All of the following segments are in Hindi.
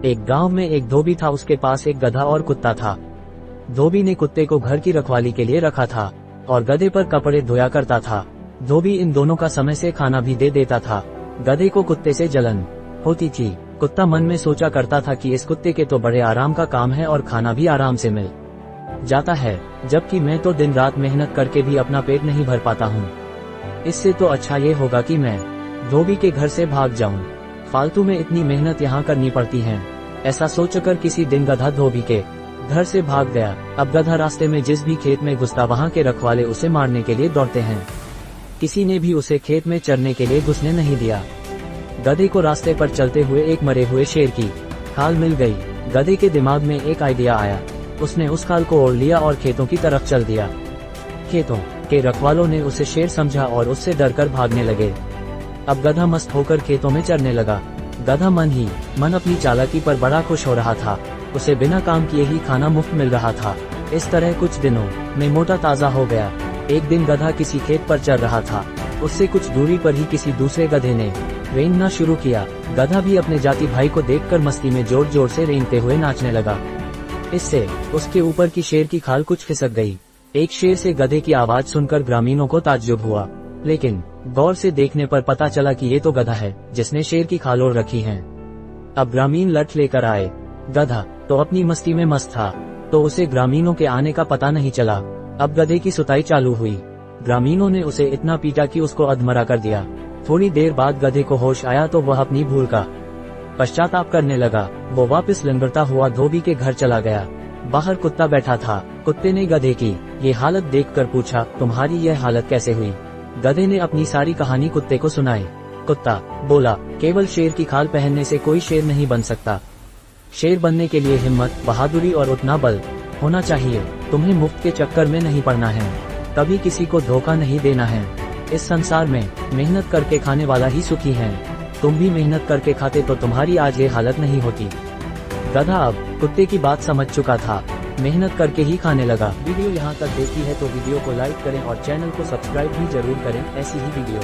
एक गांव में एक धोबी था, उसके पास एक गधा और कुत्ता था। धोबी ने कुत्ते को घर की रखवाली के लिए रखा था और गधे पर कपड़े धोया करता था। धोबी इन दोनों का समय से खाना भी दे देता था। गधे को कुत्ते से जलन होती थी। कुत्ता मन में सोचा करता था कि इस कुत्ते के तो बड़े आराम का काम है और खाना भी आराम से मिल जाता है, जबकि मैं तो दिन रात मेहनत करके भी अपना पेट नहीं भर पाता हूँ। इससे तो अच्छा ये होगा कि मैं धोबी के घर से भाग जाऊं। फालतू में इतनी मेहनत यहाँ करनी पड़ती है। ऐसा सोचकर किसी दिन गधा धोबी के घर से भाग गया। अब गधा रास्ते में जिस भी खेत में घुसता वहाँ के रखवाले उसे मारने के लिए दौड़ते हैं। किसी ने भी उसे खेत में चरने के लिए घुसने नहीं दिया। गधे को रास्ते पर चलते हुए एक मरे हुए शेर की खाल मिल गई। गधे के दिमाग में एक आइडिया आया। उसने उस खाल को ओढ़ लिया और खेतों की तरफ चल दिया। खेतों के रखवालों ने उसे शेर समझा और उससे डरकर भागने लगे। अब गधा मस्त होकर खेतों में चरने लगा। गधा मन ही मन अपनी चालाकी पर बड़ा खुश हो रहा था। उसे बिना काम किए ही खाना मुफ्त मिल रहा था। इस तरह कुछ दिनों में मोटा ताजा हो गया। एक दिन गधा किसी खेत पर चल रहा था। उससे कुछ दूरी पर ही किसी दूसरे गधे ने रेंगना शुरू किया। गधा भी अपने जाति भाई को देखकर मस्ती में जोर जोर से रेंगते हुए नाचने लगा। इससे उसके ऊपर की शेर की खाल कुछ खिसक गई। एक शेर से गधे की आवाज सुनकर ग्रामीणों को ताज्जुब हुआ, लेकिन गौर से देखने पर पता चला कि ये तो गधा है जिसने शेर की खाल ओढ़ रखी है। अब ग्रामीण लठ लेकर आए। गधा तो अपनी मस्ती में मस्त था, तो उसे ग्रामीणों के आने का पता नहीं चला। अब गधे की सुताई चालू हुई। ग्रामीणों ने उसे इतना पीटा कि उसको अधमरा कर दिया। थोड़ी देर बाद गधे को होश आया तो वह अपनी भूल का पश्चाताप करने लगा। वो वापस लंगड़ता हुआ धोबी के घर चला गया। बाहर कुत्ता बैठा था। कुत्ते ने गधे की ये हालत देखकर पूछा, तुम्हारी यह हालत कैसे हुई? गधे ने अपनी सारी कहानी कुत्ते को सुनाई। कुत्ता बोला, केवल शेर की खाल पहनने से कोई शेर नहीं बन सकता। शेर बनने के लिए हिम्मत, बहादुरी और उतना बल होना चाहिए। तुम्हें मुफ्त के चक्कर में नहीं पड़ना है, कभी किसी को धोखा नहीं देना है। इस संसार में मेहनत करके खाने वाला ही सुखी है। तुम भी मेहनत करके खाते तो तुम्हारी आज ये हालत नहीं होती। गधा अब कुत्ते की बात समझ चुका था। मेहनत करके ही खाने लगा। वीडियो यहाँ तक देखी है तो वीडियो को लाइक करें और चैनल को सब्सक्राइब भी जरूर करें। ऐसी ही वीडियो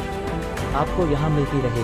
आपको यहाँ मिलती रहेगी।